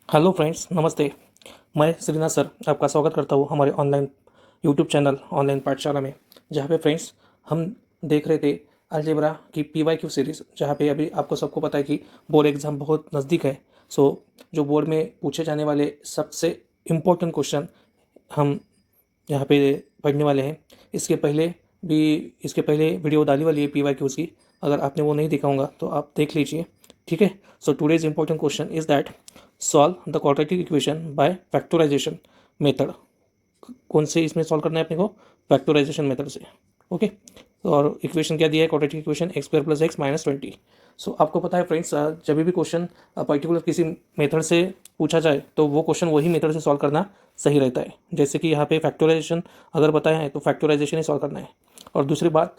Hello friends, नमस्ते। मैं Srinath sir आपका स्वागत करता हूँ हमारे ऑनलाइन यूट्यूब चैनल ऑनलाइन पाठशाला में, जहाँ पे फ्रेंड्स हम देख रहे थे अलजेब्रा की पीवाईक्यू सीरीज़, जहाँ पे अभी आपको सबको पता है कि बोर्ड एग्ज़ाम बहुत नज़दीक है। सो जो बोर्ड में पूछे जाने वाले सबसे इम्पोर्टेंट क्वेश्चन हम यहाँ पे पढ़ने वाले हैं। इसके पहले वीडियो डाली वाली है पीवाईक्यूज़ की। अगर आपने वो नहीं देखा होगा तो आप देख लीजिए, ठीक है। So today's important question is that solve the quadratic equation by factorization method. कौन से इसमें सॉल्व करना है अपने को? फैक्टराइजेशन मेथड से, ओके। और इक्वेशन क्या दिया है? Quadratic equation x square plus x minus 20। So आपको पता है फ्रेंड्स, जब भी क्वेश्चन पर्टिकुलर किसी मेथड से पूछा जाए तो वो क्वेश्चन वही मेथड से सॉल्व करना सही रहता है। जैसे कि यहाँ पे फैक्टराइजेशन अगर बताया है तो फैक्टराइजेशन ही सॉल्व करना है। और दूसरी बात,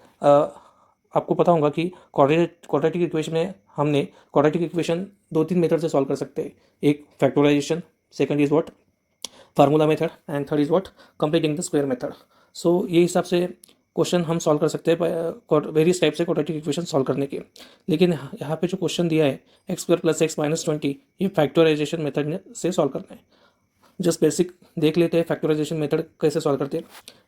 आपको पता होगा कि क्वाड्रेटिक इक्वेशन में हमने क्वाड्रेटिक इक्वेशन दो तीन मेथड से सॉल्व कर सकते हैं। एक factorization, second is what formula method, and third is what completing the square method. So ये हिसाब से क्वेश्चन हम सॉल्व कर सकते हैं वेरियस टाइप से क्वाड्रेटिक इक्वेशन सॉल्व करने के। लेकिन यहाँ पे जो क्वेश्चन दिया है x square plus x minus 20, ये फैक्टराइजेशन मेथड से सॉल्व करना है। जस्ट बेसिक देख लेते हैं फैक्टराइजेशन मेथड कैसे सॉल्व करते हैं।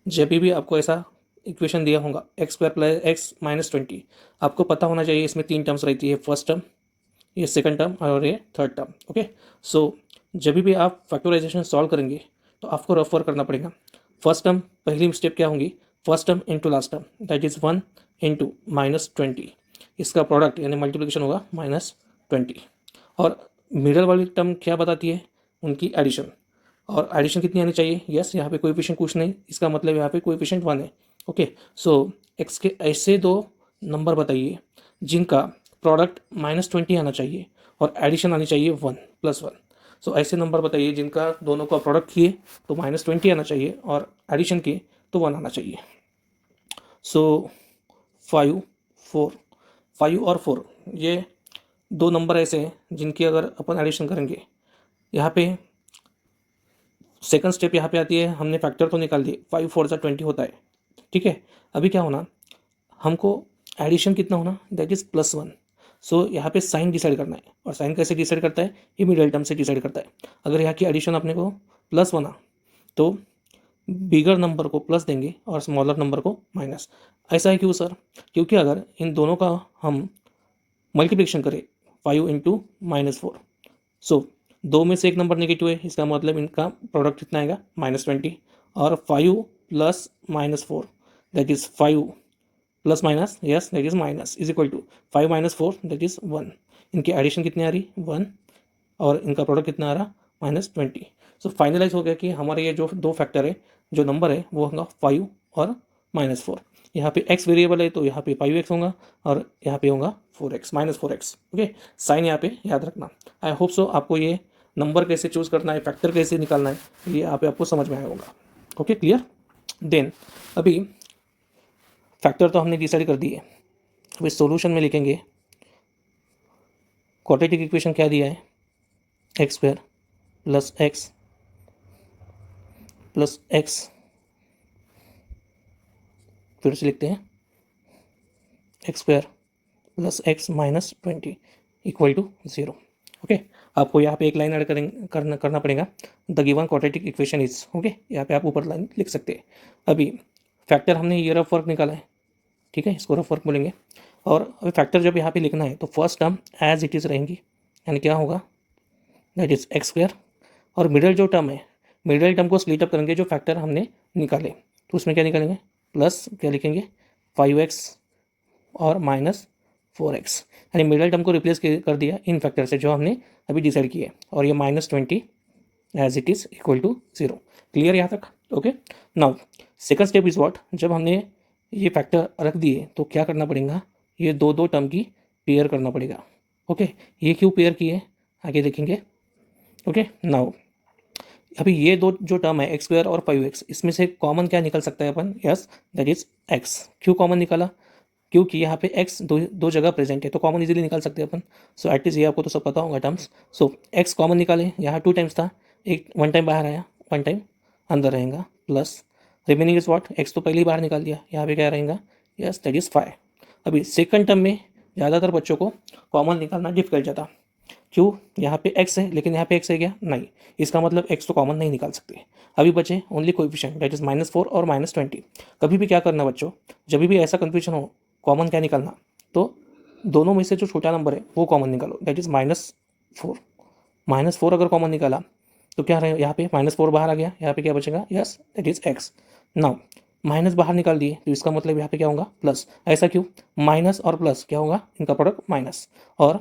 जब भी आपको ऐसा इक्वेशन दिया होगा x square plus x minus 20, आपको पता होना चाहिए इसमें तीन टर्म्स रहती है, फर्स्ट टर्म, ये सेकंड टर्म और ये थर्ड टर्म, ओके। सो जब भी आप फैक्टराइजेशन सॉल्व करेंगे तो आपको रेफर करना पड़ेगा। फर्स्ट टर्म, पहली स्टेप क्या होंगी? First term into last term, that is 1 into minus 20। इसका प्रोडक्ट यानी मल्टीप्लिकेशन होगा माइनस 20। और मिडल वाली टर्म क्या बताती है? उनकी एडिशन। और एडिशन कितनी आनी चाहिए? यस, यहाँ पे कोएफिशिएंट कुछ नहीं, इसका मतलब यहाँ पे कोएफिशिएंट 1 है, ओके। सो एक्स के ऐसे दो नंबर बताइए जिनका प्रोडक्ट माइनस 20 आना चाहिए और एडिशन आनी चाहिए 1 प्लस 1। सो ऐसे नंबर बताइए जिनका दोनों का प्रोडक्ट किए तो माइनस 20 आना चाहिए और एडिशन किए तो 1 आना चाहिए। सो 5, 4, 5 और 4, ये दो नंबर ऐसे हैं जिनकी अगर अपन एडिशन करेंगे, यहाँ पे सेकंड स्टेप यहाँ पे आती है, हमने फैक्टर तो निकाल दिए, 5 4 जा 20 होता है, ठीक है। अभी क्या होना, हमको एडिशन कितना होना? That is plus 1। सो यहाँ पे साइन डिसाइड करना है, और साइन कैसे डिसाइड करता है? ये मिडिल टर्म से डिसाइड करता है। अगर यहाँ की एडिशन अपने को प्लस 1 तो बिगर नंबर को प्लस देंगे और स्मॉलर नंबर को माइनस। ऐसा है क्यों सर? क्योंकि अगर इन दोनों का हम मल्टीप्लिकेशन करें 5 इंटू माइनस 4, सो दो में से एक नंबर नेगेटिव है, इसका मतलब इनका प्रोडक्ट कितना आएगा? माइनस 20। और 5 plus minus 4, that is 5 plus minus, yes that is minus, is equal to 5 minus 4, that is 1। इनकी एडिशन कितनी आ रही? 1। और इनका प्रोडक्ट कितना आ रहा? माइनस 20। सो फाइनलाइज हो गया कि हमारे ये जो दो फैक्टर है, जो नंबर है वो होगा 5 और माइनस 4। यहाँ पे x वेरिएबल है तो यहाँ पे 5x होगा और यहाँ पे होगा 4x minus 4x, okay. Sign यहाँ पे याद रखना। आई होप सो आपको ये नंबर कैसे चूज़ करना है, फैक्टर कैसे निकालना है, ये यहाँ पे आपको समझ में आया होगा, ओके क्लियर। देन अभी फैक्टर तो हमने डिसाइड कर दिए। अभी सॉल्यूशन में लिखेंगे क्वाड्रेटिक इक्वेशन क्या दिया है? एक्स स्क्वायर प्लस एक्स, फिर से लिखते हैं x square plus x minus 20 equal to 0, okay. आपको यहाँ पे एक लाइन ऐड करना पड़ेगा, the given quadratic equation is, okay. यहाँ पे आप ऊपर लाइन लिख सकते हैं। अभी फैक्टर हमने ये रफ वर्क निकाला है, ठीक है, इसको रफ वर्क बोलेंगे। और अभी फैक्टर जब यहाँ पे लिखना है तो first term as it is रहेंगी, यानी क्या होगा? That is x square. और मिडल जो टर्म है, मिडल टर्म को स्प्लिट अप करेंगे, जो फैक्टर हमने निकाले तो उसमें क्या निकालेंगे? प्लस क्या लिखेंगे? 5x और माइनस 4x, यानी मिडल टर्म को रिप्लेस कर दिया इन फैक्टर से जो हमने अभी डिसाइड किए, और ये minus 20 as it is equal to 0। Clear यहाँ तक? Okay. Now second step is what, जब हमने ये फैक्टर रख दिए तो क्या करना पड़ेगा? ये दो दो टर्म की पेयर करना पड़ेगा, ओके। ये क्यों पेयर किए आगे देखेंगे, ओके। नाउ अभी ये दो जो टर्म है एक्स स्क्वायर और 5x, इसमें से कॉमन क्या निकल सकता है अपन? Yes that is x। क्यों कॉमन निकाला? क्योंकि यहाँ पे x दो जगह प्रेजेंट है तो कॉमन इजीली निकाल सकते हैं अपन। सो एट लीस्ट ये आपको तो सब पता होगा टर्म्स। सो x कॉमन निकाले, यहाँ 2 टाइम्स था, एक 1 टाइम बाहर आया, 1 टाइम अंदर रहेगा, plus remaining is what? x तो पहले ही बाहर निकाल दिया, यहाँ पे क्या रहेगा? Yes that is 5। अभी सेकंड टर्म में ज़्यादातर बच्चों को कॉमन निकालना डिफिकल्ट जाता, क्यों, यहाँ पे x है लेकिन यहाँ पे x है क्या, नहीं, इसका मतलब x तो कॉमन नहीं निकाल सकते। अभी बचे ओनली कोएफिशिएंट दैट इज -4 और -20। कभी भी क्या करना बच्चों, जब भी ऐसा कन्फ्यूजन हो कॉमन क्या निकालना, तो दोनों में से जो छोटा नंबर है वो कॉमन निकालो, दैट इज -4। -4 अगर कॉमन निकाला तो क्या रहे, यहाँ पे -4 बाहर आ गया, यहाँ पे क्या बचेगा, yes that is x। Now minus बाहर निकाल दिए तो इसका मतलब यहाँ पे क्या होगा, प्लस। ऐसा क्यों, माइनस और प्लस क्या होगा, इनका प्रोडक्ट माइनस। और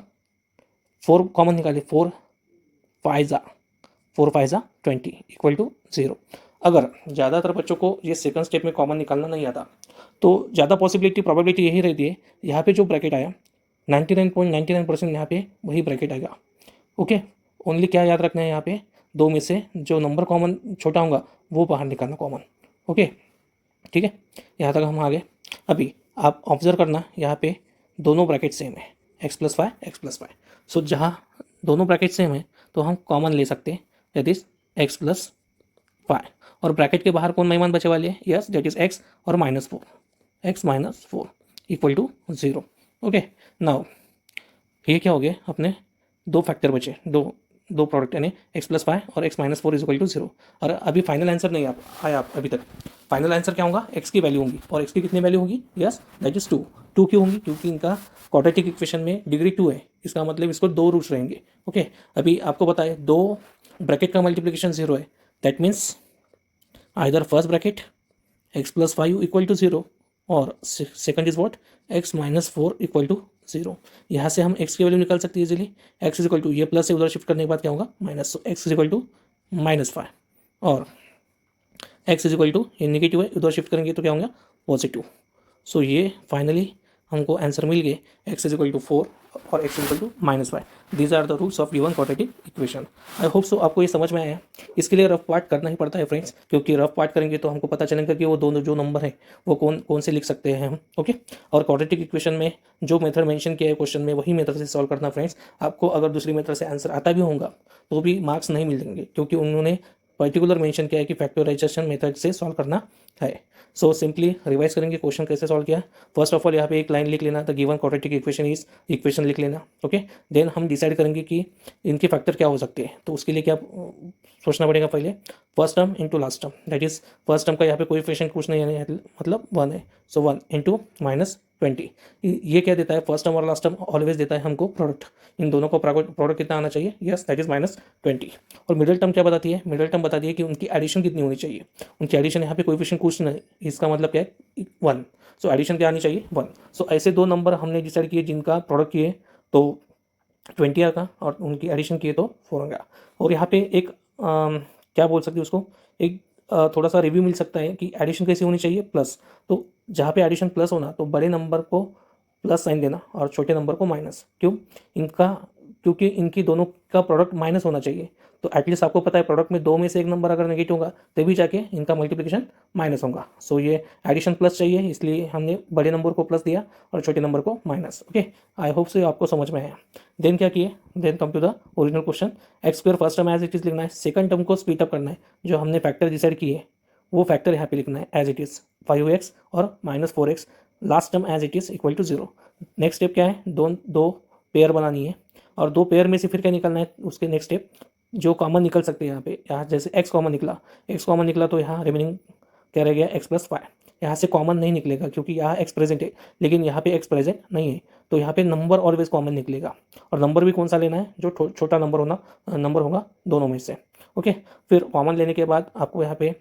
4 कॉमन निकालिए, 4 फाइजा 20 इक्वल टू 0। अगर ज़्यादातर बच्चों को ये सेकंड स्टेप में कॉमन निकालना नहीं आता तो ज़्यादा प्रोबेबिलिटी यही रहती है, यहाँ पे जो ब्रैकेट आया 99.99% यहाँ पे वही ब्रैकेट आएगा। ओके, ओनली क्या याद रखना है, यहाँ पे दो में से जो नंबर कॉमन छोटा होगा वो बाहर निकालना कॉमन। ओके, ठीक है, यहाँ तक हम आ गए। अभी आप ऑब्जर्व करना, यहाँ पे दोनों ब्रैकेट सेम है, x+5 सो जहाँ दोनों ब्रैकेट सेम है तो हम कॉमन ले सकते हैं, दैट इज x+5। और ब्रैकेट के बाहर कौन मेहमान बचे वाले हैं, यस दैट इज x और -4, x-4 equal to 0। Okay, now ये क्या हो गया, अपने दो फैक्टर बचे, दो प्रोडक्ट यानी x+5 और x-4 इज इक्वल टू 0। और अभी फाइनल आंसर नहीं आया अभी तक। फाइनल आंसर क्या होगा, x की वैल्यू होगी, और x की कितनी वैल्यू होगी, यस दैट इज 2 क्यों होंगी, क्योंकि इनका क्वाड्रेटिक इक्वेशन में डिग्री 2 है, इसका मतलब इसको 2 रूट्स रहेंगे। ओके, अभी आपको बताए दो ब्रैकेट का मल्टीप्लिकेशन 0 है, that means either first bracket x+5 equal to 0 और second is what, x-4 equal to 0। यहाँ से हम x की वैल्यू निकाल सकते हैं easily, x is equal to, ये प्लस से उधर शिफ्ट करने के बाद क्या होगा, माइनस, तो x इज इक्वल टू -5 और x इज इक्वल टू, ये निगेटिव है, उधर शिफ्ट करेंगे तो क्या होगा, पॉजिटिव। सो ये फाइनली हमको आंसर मिल गए, x इज इक्वल टू 4 और x is equal to -5। These are the roots of given quadratic equation. I hope so आपको ये समझ में आया। इसके लिए रफ पार्ट करना ही पड़ता है फ्रेंड्स, क्योंकि रफ पार्ट करेंगे तो हमको पता चलेगा कि वो दोनों जो नंबर है वो कौन कौन से लिख सकते हैं हम। ओके, और क्वाड्रेटिक इक्वेशन में जो मेथड मेंशन किया है क्वेश्चन में वही मेथड से सॉल्व करना फ्रेंड्स। आपको अगर दूसरी मेथड से आंसर आता भी होगा तो भी मार्क्स नहीं मिलेंगे, क्योंकि उन्होंने पर्टिकुलर मेंशन किया है कि फैक्टराइजेशन मेथड से सॉल्व करना है। सो सिंपली रिवाइज करेंगे क्वेश्चन कैसे सॉल्व किया। फर्स्ट ऑफ ऑल यहाँ पे एक लाइन लिख लेना, the given quadratic equation is, equation लिख लेना। ओके, देन हम डिसाइड करेंगे कि इनके फैक्टर क्या हो सकते हैं। तो उसके लिए क्या सोचना पड़ेगा, पहले first term into last term, that is first term का यहाँ पे कोएफिशिएंट कुछ नहीं है, मतलब 1 है, सो 1 इंटू -20। ये क्या देता है, फर्स्ट टर्म और लास्ट टर्म ऑलवेज देता है हमको प्रोडक्ट, इन दोनों को प्रोडक्ट कितना आना चाहिए, यस दैट इज -20। और मिडिल टर्म क्या बताती है, मिडिल टर्म बताती है कि उनकी एडिशन कितनी होनी चाहिए, उनकी एडिशन यहाँ पे कोएफिशिएंट कुछ नहीं, इसका मतलब क्या है 1, सो एडिशन क्या आनी चाहिए 1। सो ऐसे दो नंबर हमने डिसाइड किए जिनका प्रोडक्ट किए तो 20 आएगा और उनकी एडिशन किए तो 4 आएगा। और यहाँ पे एक क्या बोल सकते हैं उसको, एक थोड़ा सा रिव्यू मिल सकता है कि एडिशन कैसी होनी चाहिए, प्लस। तो जहाँ पे एडिशन प्लस होना तो बड़े नंबर को प्लस साइन देना और छोटे नंबर को माइनस, क्यों, क्योंकि इनकी दोनों का प्रोडक्ट माइनस होना चाहिए। तो एटलीस्ट आपको पता है प्रोडक्ट में दो में से एक नंबर अगर नेगेटिव होगा तभी जाके इनका मल्टीप्लिकेशन माइनस होगा। सो ये एडिशन प्लस चाहिए, इसलिए हमने बड़े नंबर को प्लस दिया और छोटे नंबर को माइनस। ओके, आई होप से आपको समझ में आया। देन क्या किए, then come to the original question. x² first term as it is लिखना है, सेकंड टर्म को स्पीड अप करना है, जो हमने फैक्टर डिसाइड किए वो फैक्टर यहाँ पे लिखना है एज इट इज़ 5x और -4x, last term as it is equal to 0। Next step क्या है, दो पेयर बनानी है और दो पेयर में से फिर क्या निकलना है, उसके नेक्स्ट स्टेप जो कॉमन निकल सकते हैं यहाँ पे, यहाँ जैसे x कॉमन निकला तो यहाँ रिमेनिंग क्या रह गया, x+5। यहाँ से कॉमन नहीं निकलेगा क्योंकि यहाँ x प्रेजेंट है, लेकिन यहाँ पे x प्रेजेंट नहीं है, तो यहाँ पे नंबर ऑलवेज कॉमन निकलेगा। और नंबर भी कौन सा लेना है, जो छोटा नंबर होगा दोनों में से। ओके, फिर कॉमन लेने के बाद आपको यहाँ पे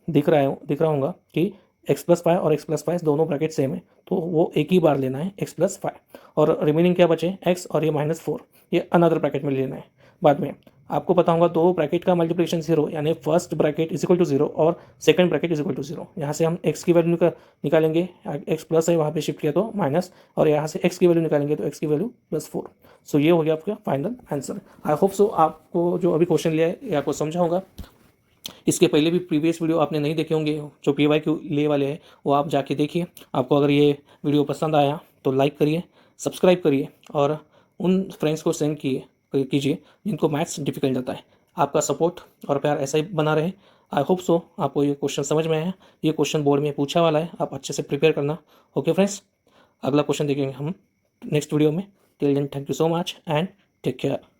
दिख रहा होगा कि x+5 और x+5 दोनों ब्रैकेट सेम है, तो वो एक ही बार लेना है x+5। और रिमेनिंग क्या बचे, x और ये -4, ये अनदर ब्रैकेट में लेना है बाद में। आपको पता होगा दो ब्रैकेट का मल्टीप्लिकेशन 0, यानी first bracket is equal to 0 और second bracket is equal to 0। यहाँ से हम x की वैल्यू निकालेंगे, x प्लस है वहाँ पे शिफ्ट किया तो माइनस, और यहाँ से x की वैल्यू निकालेंगे तो x की वैल्यू +4। सो ये हो गया आपका फाइनल आंसर। आई होप सो आपको जो अभी क्वेश्चन लिया है ये आपको समझा होगा। इसके पहले भी प्रीवियस वीडियो आपने नहीं देखे होंगे जो PYQ ले वाले हैं, वो आप जाके देखिए। आपको अगर ये वीडियो पसंद आया तो लाइक करिए, सब्सक्राइब करिए और उन फ्रेंड्स को सेंड कीजिए जिनको मैथ्स डिफिकल्ट जाता है। आपका सपोर्ट और प्यार ऐसा ही बना रहे। आई होप सो आपको ये क्वेश्चन समझ में आया। ये क्वेश्चन बोर्ड में पूछा वाला है, आप अच्छे से प्रिपेयर करना। ओके फ्रेंड्स, अगला क्वेश्चन देखेंगे हम नेक्स्ट वीडियो में। Till then thank you so much and take care.